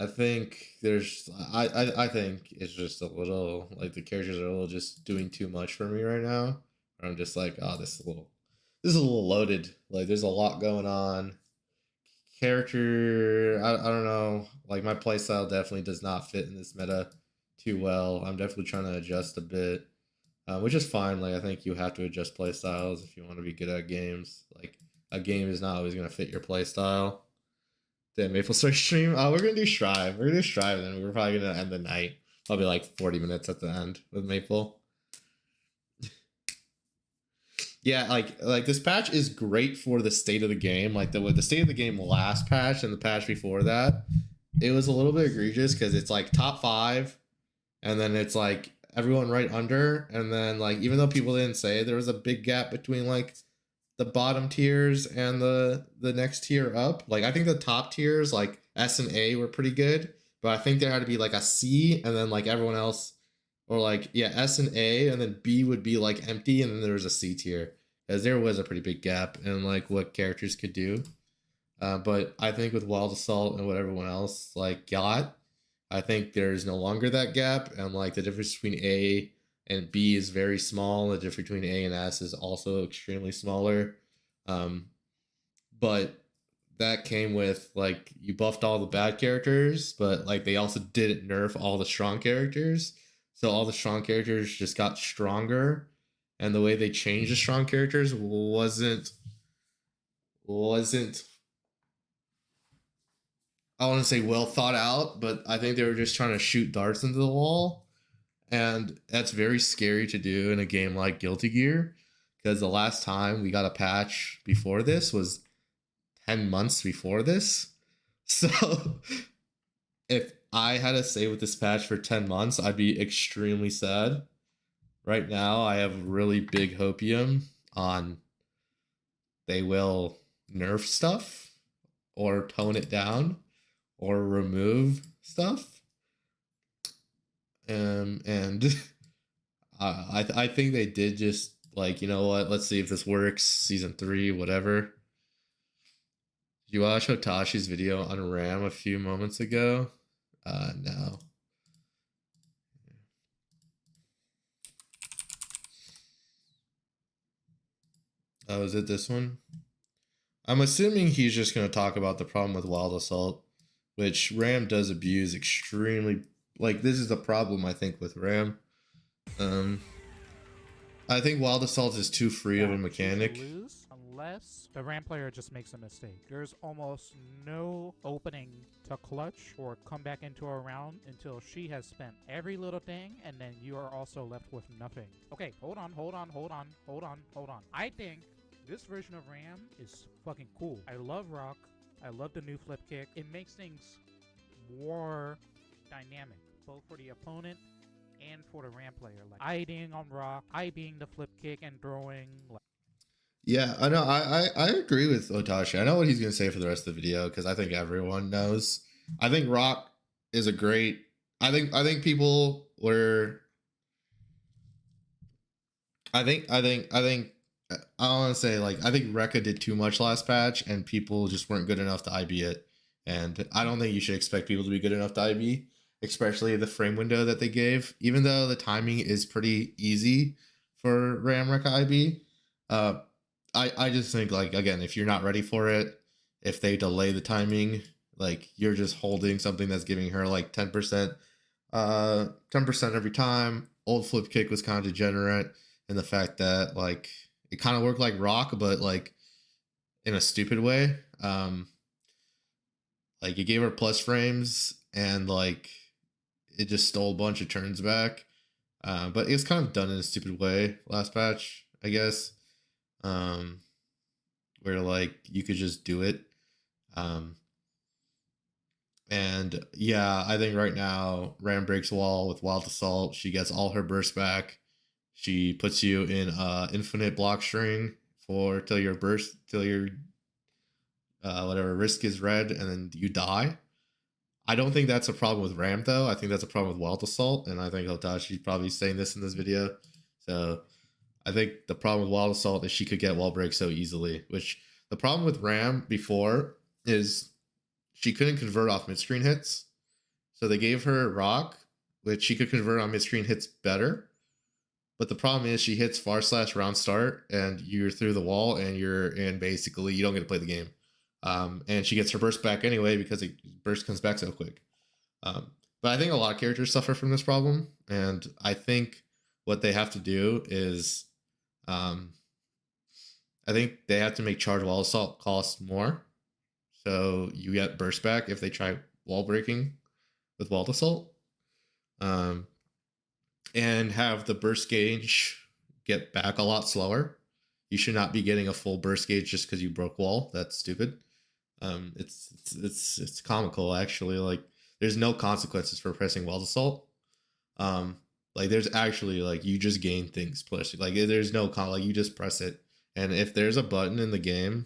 I think there's I think it's just a little like the characters are a little just doing too much for me right now. I'm just like, oh, this is a little loaded. Like there's a lot going on. Character, I don't know. Like my playstyle definitely does not fit in this meta too well. I'm definitely trying to adjust a bit, which is fine. Like I think you have to adjust playstyles if you want to be good at games. Like a game is not always gonna fit your playstyle. Damn, Maple Story stream. Oh, we're gonna do Strive. We're gonna do Strive, then we're probably gonna end the night. Probably like 40 minutes at the end with Maple. Yeah, like this patch is great for the state of the game. Like the state of the game last patch and the patch before that, it was a little bit egregious because it's like top five, and then it's like everyone right under, and then like even though people didn't say it, there was a big gap between like the bottom tiers and the next tier up. Like I think the top tiers like S and A were pretty good, but I think there had to be like a C and then like everyone else, or like yeah S and A and then B would be like empty and then there was a C tier, as there was a pretty big gap in like what characters could do. But I think with Wild Assault and what everyone else like got, I think there's no longer that gap, and like the difference between A and B is very small. The difference between A and S is also extremely smaller. Um, but that came with like you buffed all the bad characters, but like they also didn't nerf all the strong characters. So all the strong characters just got stronger, and the way they changed the strong characters wasn't I want to say well thought out, but I think they were just trying to shoot darts into the wall. And that's very scary to do in a game like Guilty Gear, because the last time we got a patch before this was 10 months before this. So if I had to stay with this patch for 10 months, I'd be extremely sad. Right now, I have really big hopium on they will nerf stuff or tone it down or remove stuff. And I think they did just like, you know what, let's see if this works. Season 3, whatever. Did you watch Hotashi's video on RAM a few moments ago? No. Oh, is it this one? I'm assuming he's just going to talk about the problem with Wild Assault, which RAM does abuse extremely. Like, this is the problem, I think, with RAM. I think Wild Assault is too free of a mechanic. Lose unless the RAM player just makes a mistake. There's almost no opening to clutch or come back into a round until she has spent every little thing, and then you are also left with nothing. Okay, hold on. I think this version of RAM is fucking cool. I love Rock. I love the new flip kick. It makes things more dynamic, both for the opponent and for the RAM player. Like I being on Rock, I being the flip kick and throwing. Yeah, I know. I agree with Otashi. I know what he's gonna say for the rest of the video because I think everyone knows. I think Rock is a great. I think people were. I think I want to say like I think Rekka did too much last patch and people just weren't good enough to IB it. And I don't think you should expect people to be good enough to IB, especially the frame window that they gave. Even though the timing is pretty easy for Ram Rekka IB, uh, I just think like again, if you're not ready for it, if they delay the timing, like you're just holding something that's giving her like 10%, 10% every time. Old flip kick was kind of degenerate in the fact that like it kind of worked like Rock, but like in a stupid way. Like it gave her plus frames and like it just stole a bunch of turns back. But it was kind of done in a stupid way last patch, I guess. Where like you could just do it. And yeah, I think right now Ram breaks wall with Wild Assault. She gets all her burst back. She puts you in infinite block string for till your whatever risk is red, and then you die. I don't think that's a problem with Ram though. I think that's a problem with Wild Assault, and I think Hotashi's probably saying this in this video. So I think the problem with Wild Assault is she could get wall break so easily. Which the problem with Ram before is she couldn't convert off mid screen hits. So they gave her rock, which she could convert on mid-screen hits better. But the problem is she hits /round start and you're through the wall and basically you don't get to play the game. And she gets her burst back anyway because burst comes back so quick. But I think a lot of characters suffer from this problem, and I think what they have to do is, I think they have to make charge wall assault cost more, so you get burst back if they try wall breaking with wall assault, um, and have the burst gauge get back a lot slower. You should not be getting a full burst gauge just because you broke wall. That's stupid. It's comical actually. Like there's no consequences for pressing wall assault. Like there's actually like you just gain things plus like there's no like you just press it, and if there's a button in the game,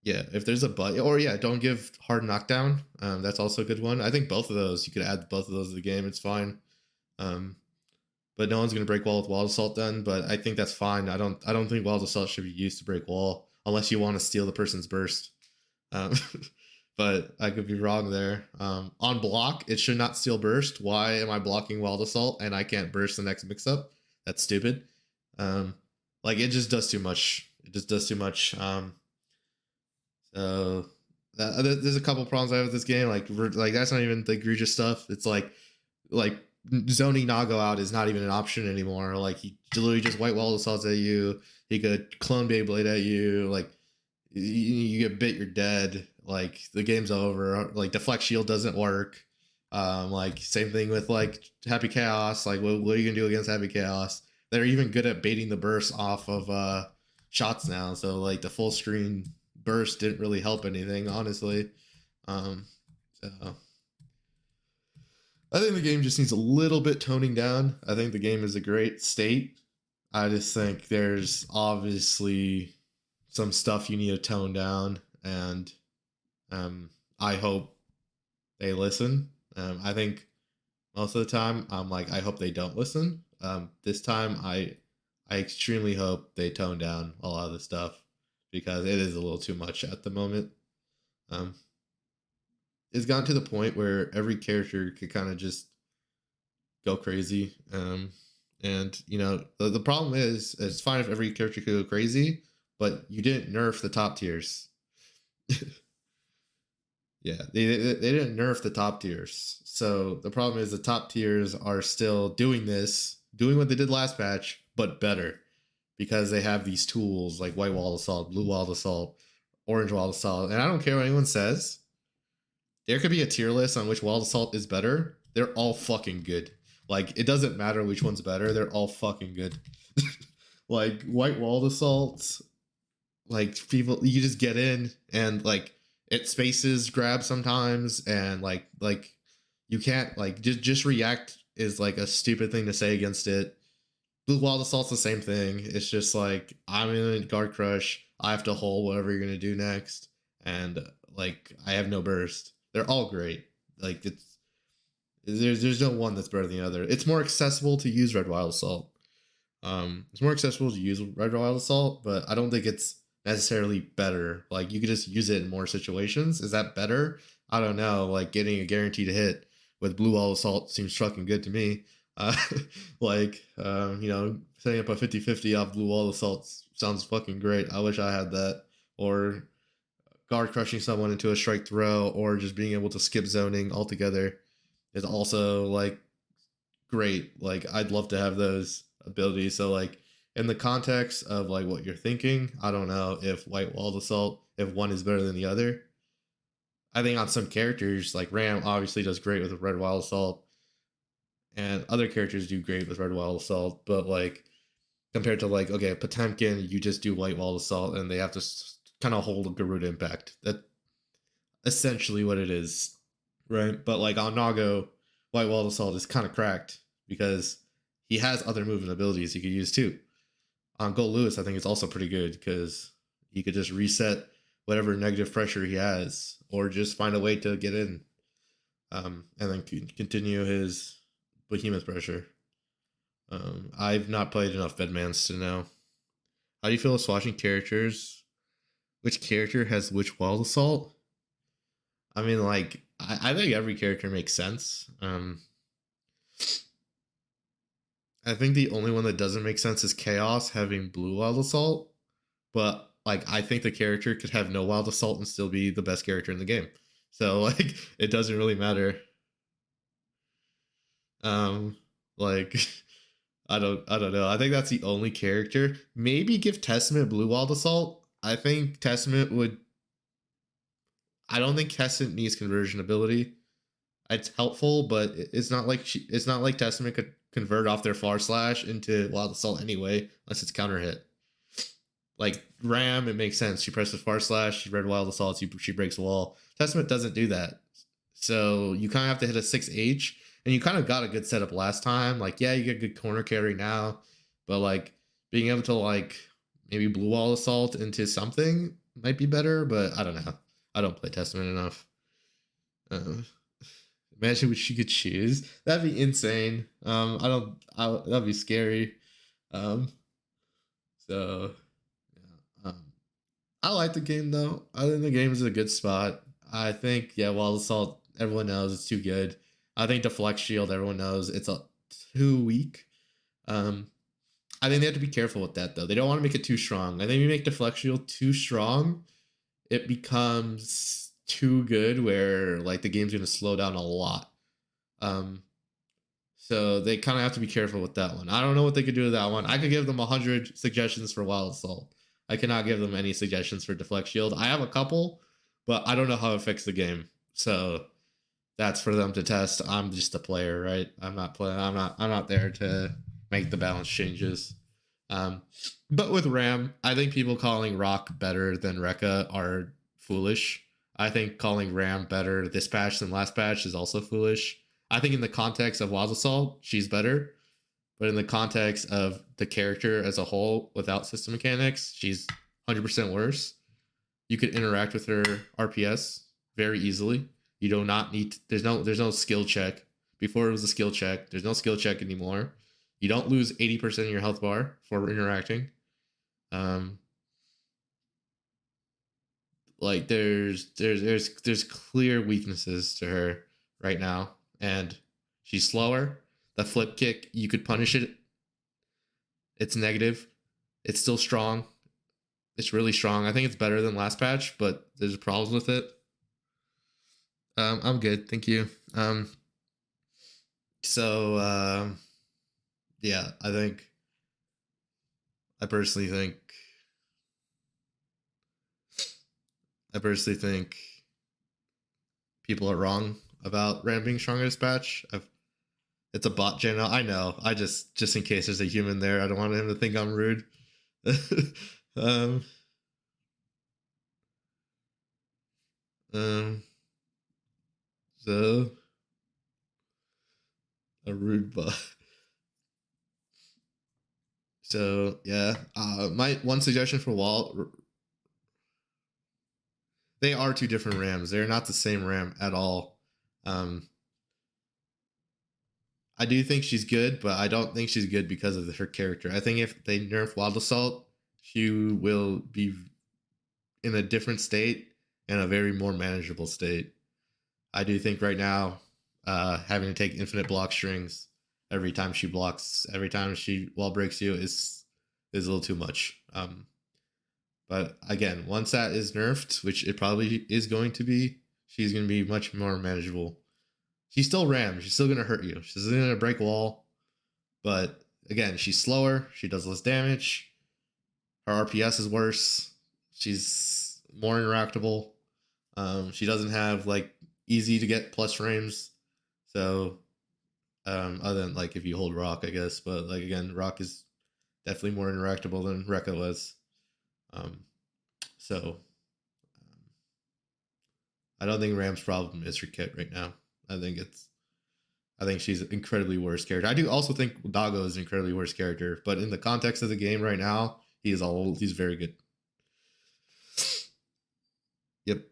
yeah, if there's a button or yeah, don't give hard knockdown. That's also a good one. I think both of those you could add both of those to the game. It's fine. But no one's gonna break wall with wall assault then. But I think that's fine. I don't think wall assault should be used to break wall unless you want to steal the person's burst. Um, but I could be wrong there. On block, it should not steal burst. Why am I blocking wild assault and I can't burst the next mix up? That's stupid. Like it just does too much. It just does too much. So there's a couple problems I have with this game. Like that's not even the egregious stuff. It's like zoning Nago out is not even an option anymore. Like he literally just white wall assaults at you. He could clone Beyblade at you. Like you get bit, you're dead. Like the game's over. Like deflect shield doesn't work. Like same thing with like Happy Chaos. Like what are you gonna do against Happy Chaos? They're even good at baiting the burst off of shots now. So like the full screen burst didn't really help anything, honestly. So I think the game just needs a little bit toning down. I think the game is a great state. I just think there's obviously some stuff you need to tone down, and I hope they listen. I think most of the time I'm like I hope they don't listen. This time I extremely hope they tone down a lot of the stuff because it is a little too much at the moment. It's gotten to the point where every character could kind of just go crazy. And you know the problem is it's fine if every character could go crazy, but you didn't nerf the top tiers. Yeah, they didn't nerf the top tiers. So the problem is the top tiers are still doing what they did last patch, but better because they have these tools like white wall assault, blue wall assault, orange wall assault. And I don't care what anyone says. There could be a tier list on which wall assault is better. They're all fucking good. Like it doesn't matter which one's better. They're all fucking good. Like white wall assaults, like people you just get in and like it spaces grab sometimes and like you can't like just react is like a stupid thing to say against it. Blue wall assault's the same thing. It's just like I'm in a guard crush. I have to hold whatever you're gonna do next, and like I have no burst. They're all great. Like there's no one that's better than the other. It's more accessible to use red wild assault. It's more accessible to use red wild assault, but I don't think it's necessarily better. Like you could just use it in more situations. Is that better? I don't know. Like getting a guaranteed hit with blue wall assault seems fucking good to me. You know, setting up a 50-50 off blue wall assault sounds fucking great. I wish I had that. Or guard crushing someone into a strike throw, or just being able to skip zoning altogether is also like great. Like I'd love to have those abilities. So like in the context of like what you're thinking, I don't know if white wall assault, if one is better than the other. I think on some characters like Ram obviously does great with red wild assault, and other characters do great with red wild assault. But like compared to like okay Potemkin, you just do white wall assault and they have to kind of hold a Garuda impact. That essentially what it is, right? But like on Nago, white wall assault is kind of cracked because he has other movement abilities he could use too. On Gold Lewis, I think it's also pretty good because he could just reset whatever negative pressure he has, or just find a way to get in, and then continue his behemoth pressure. I've not played enough Bedmans to know. How do you feel swatching characters? Which character has which wild assault? I mean, like I think every character makes sense. I think the only one that doesn't make sense is Chaos having blue wild assault, but like I think the character could have no wild assault and still be the best character in the game. So like it doesn't really matter. Um like I don't know. I think that's the only character. Maybe give Testament blue wild assault. I think Testament would I don't think Testament needs conversion ability. It's helpful, but it's not like Testament could convert off their far slash into wild assault anyway, unless it's counter hit. Like Ram, it makes sense. She presses far slash, she red wild assault, she breaks a wall. Testament doesn't do that, so you kind of have to hit a 6H, and you kind of got a good setup last time. Like yeah, you get good corner carry now, but like being able to like maybe blue wall assault into something might be better. But I don't know. I don't play Testament enough. Uh, Imagine what she could choose. That'd be insane. I don't. That'd be scary. Um, so yeah. I like the game though. I think the game is a good spot. I think yeah, Wild Assault. Everyone knows it's too good. I think Deflect Shield. Everyone knows it's too weak. Um, I think they have to be careful with that though. They don't want to make it too strong. I think if you make Deflect Shield too strong, it becomes too good where like the game's gonna slow down a lot. Um, so they kind of have to be careful with that one. I don't know what they could do with that one. I could give them 100 suggestions for Wild Assault. I cannot give them any suggestions for Deflect Shield. I have a couple, but I don't know how it affects the game. So that's for them to test. I'm just a player, right? I'm not playing. I'm not there to make the balance changes. Um, but with Ram, I think people calling Rock better than Rekka are foolish. I think calling Ram better this patch than last patch is also foolish. I think in the context of Wild Assault, she's better. But in the context of the character as a whole, without system mechanics, she's 100% worse. You could interact with her RPS very easily. You do not need. There's no skill check. Before it was a skill check. There's no skill check anymore. You don't lose 80% of your health bar for interacting. Um, like there's clear weaknesses to her right now, and she's slower. The flip kick, you could punish it. It's negative. It's still strong. It's really strong. I think it's better than last patch, but there's problems with it. I'm good, thank you. So yeah, I personally think I personally think people are wrong about Ram being stronger this patch. It's a bot channel. I know. I just in case there's a human there, I don't want him to think I'm rude. um, um, so a rude bot. So yeah, my one suggestion for Walt. They are two different Rams. They're not the same Ram at all. Um, I do think she's good, but I don't think she's good because of her character. I think if they nerf Wild Assault, she will be in a different state and a very more manageable state. I do think right now, having to take infinite block strings every time she blocks, every time she wall breaks you is a little too much. But again, once that is nerfed, which it probably is going to be, she's going to be much more manageable. She's still Ram. She's still going to hurt you. She's going to break a wall. But again, she's slower. She does less damage. Her RPS is worse. She's more interactable. She doesn't have like easy to get plus frames. So other than like if you hold Rock, I guess. But like again, Rock is definitely more interactable than Rekka was. So I don't think Ram's problem is her kit right now. I think she's an incredibly worse character. I do also think Dago is an incredibly worse character, but in the context of the game right now, he's very good. Yep.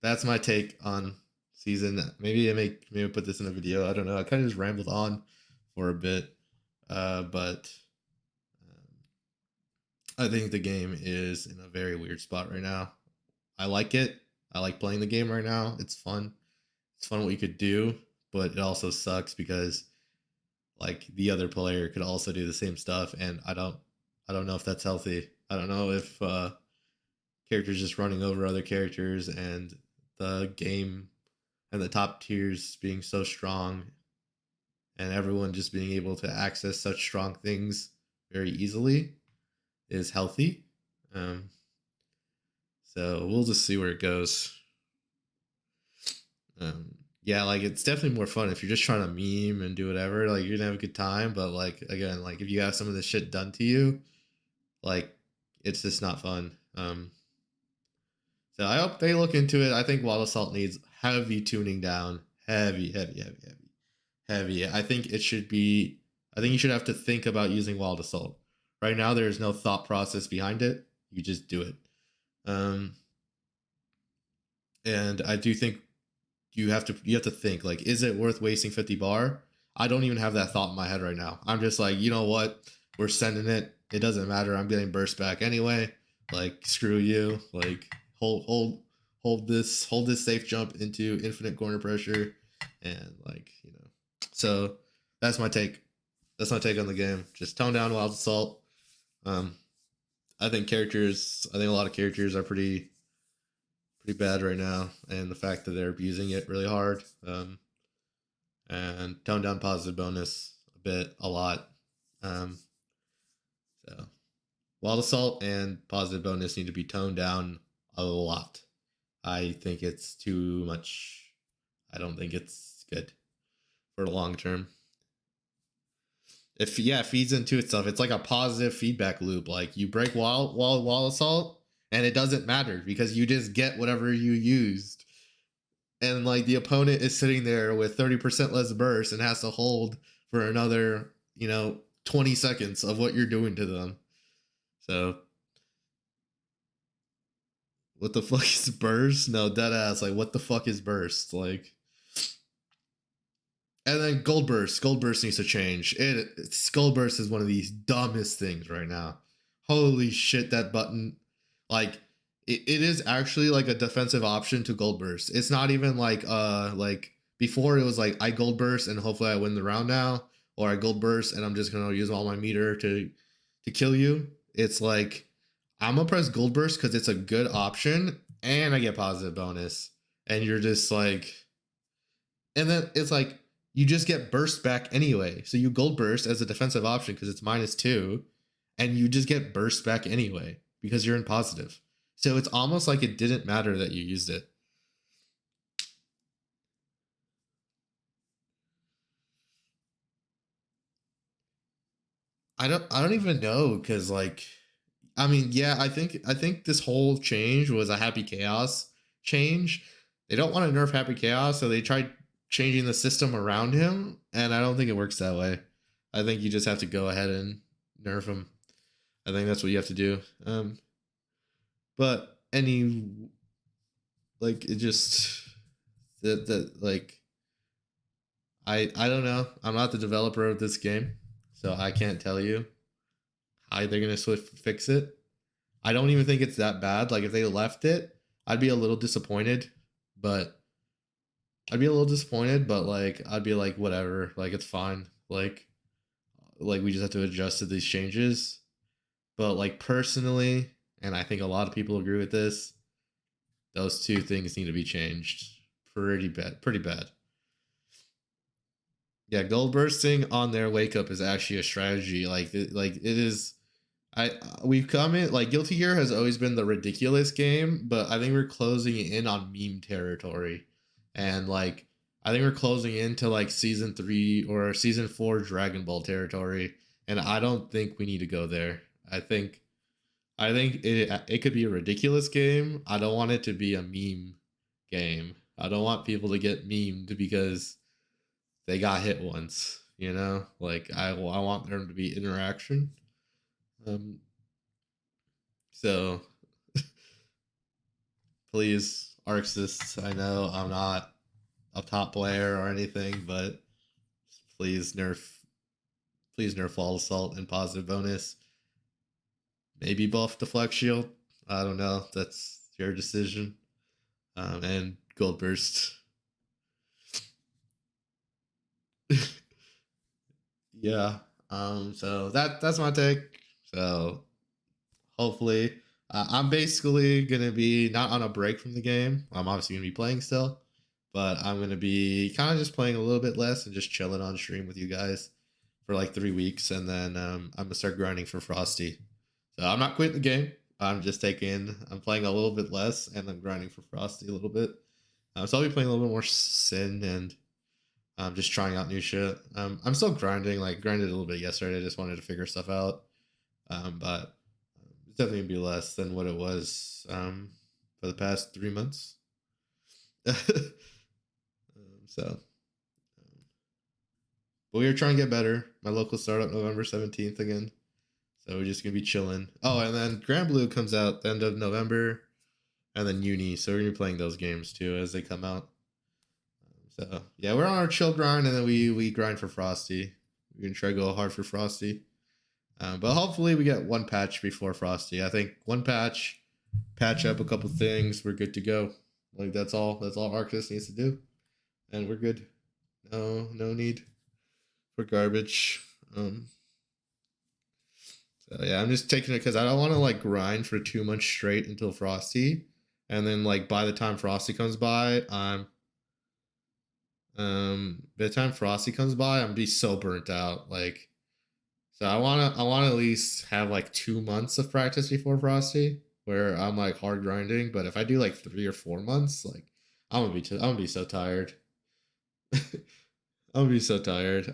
That's my take on season. Maybe I put this in a video. I don't know. I kind of just rambled on for a bit, but I think the game is in a very weird spot right now. I like it. I like playing the game right now. It's fun. It's fun what you could do, but it also sucks because like the other player could also do the same stuff, and I don't know if that's healthy. I don't know if characters just running over other characters and the game and the top tiers being so strong and everyone just being able to access such strong things very easily is healthy. Um, so we'll just see where it goes. Yeah, like it's definitely more fun if you're just trying to meme and do whatever. Like you're gonna have a good time, but like again, like if you have some of this shit done to you, like it's just not fun. So I hope they look into it. I think Wild Assault needs heavy tuning down, heavy, heavy, heavy, heavy, heavy. I think it should be. I think you should have to think about using Wild Assault. Right now, there is no thought process behind it. You just do it. Um, and I do think you have to think like, is it worth wasting 50 bar? I don't even have that thought in my head right now. I'm just like, you know what? We're sending it. It doesn't matter. I'm getting burst back anyway. Like, screw you. Like, hold this safe jump into infinite corner pressure, and like So that's my take. That's my take on the game. Just tone down Wild Assault. Um, I think characters. I think a lot of characters are pretty bad right now, and the fact that they're abusing it really hard. And tone down positive bonus a lot. Um, so Wild Assault and positive bonus need to be toned down a lot. I think it's too much. I don't think it's good for the long term. If yeah, it feeds into itself. It's like a positive feedback loop. Like you break wall assault, and it doesn't matter because you just get whatever you used. And like the opponent is sitting there with 30% less burst and has to hold for another, 20 seconds of what you're doing to them. So what the fuck is burst? No, dead ass. Like what the fuck is burst? Like, and then gold burst. Gold burst needs to change. Gold burst is one of these dumbest things right now. Holy shit, that button. Like it is actually like a defensive option to gold burst. It's not even like before it was like I gold burst and hopefully I win the round now, or I gold burst and I'm just gonna use all my meter to kill you. It's like I'm gonna press gold burst because it's a good option and I get positive bonus. And you're just like, and then it's like you just get burst back anyway. So you gold burst as a defensive option because it's -2, and you just get burst back anyway because you're in positive. So it's almost like it didn't matter that you used it. I don't even know because like I mean yeah I think this whole change was a happy chaos change. They don't want to nerf happy chaos, so they tried changing the system around him, and I don't think it works that way. I think you just have to go ahead and nerf him. I think that's what you have to do. But any like it just that like I don't know. I'm not the developer of this game, so I can't tell you how they're gonna fix it. I don't even think it's that bad. Like if they left it, I'd be a little disappointed, but like I'd be like whatever, like it's fine. Like we just have to adjust to these changes. But like personally, and I think a lot of people agree with this, those two things need to be changed. Pretty bad. Pretty bad. Yeah, gold bursting on their wake up is actually a strategy. Like it is. We've come in like Guilty Gear has always been the ridiculous game, but I think we're closing in on meme territory, and like I think we're closing into like season 3 or season 4 Dragon Ball territory, and I don't think we need to go there. I think it could be a ridiculous game. I don't want it to be a meme game. I don't want people to get memed because they got hit once. Like I want there to be interaction. Um, so please, Arxis. I know I'm not a top player or anything, but please nerf Wall Assault and positive bonus. maybe buff the flex shield. I don't know. That's your decision. And gold burst. Yeah. So that's my take. So hopefully, I'm basically gonna be not on a break from the game. I'm obviously gonna be playing still, but I'm gonna be kind of just playing a little bit less and just chilling on stream with you guys for like 3 weeks, and then I'm gonna start grinding for Frosty. So I'm not quitting the game. I'm playing a little bit less, and I'm grinding for Frosty a little bit. So I'll be playing a little bit more Sin, and I'm just trying out new shit. I'm still grinding, like grinded a little bit yesterday. I just wanted to figure stuff out. But it's definitely gonna be less than what it was for the past 3 months. So, but we are trying to get better. My local startup November 17th again. So we're just gonna be chilling. Oh, and then Grand Blue comes out the end of November, and then Uni. So we're gonna be playing those games too as they come out. So yeah, we're on our chill grind, and then we grind for Frosty. We're gonna try to go hard for Frosty. But hopefully we get one patch before Frosty. I think one patch up a couple things, we're good to go. Like that's all Arctis needs to do, and we're good. No need for garbage. So yeah, I'm just taking it because I don't want to like grind for 2 months straight until Frosty, and then like by the time Frosty comes by, I'm be so burnt out. Like, so I wanna at least have like 2 months of practice before Frosty, where I'm like hard grinding. But if I do like 3 or 4 months, like I'm gonna be so tired. I'm gonna be so tired.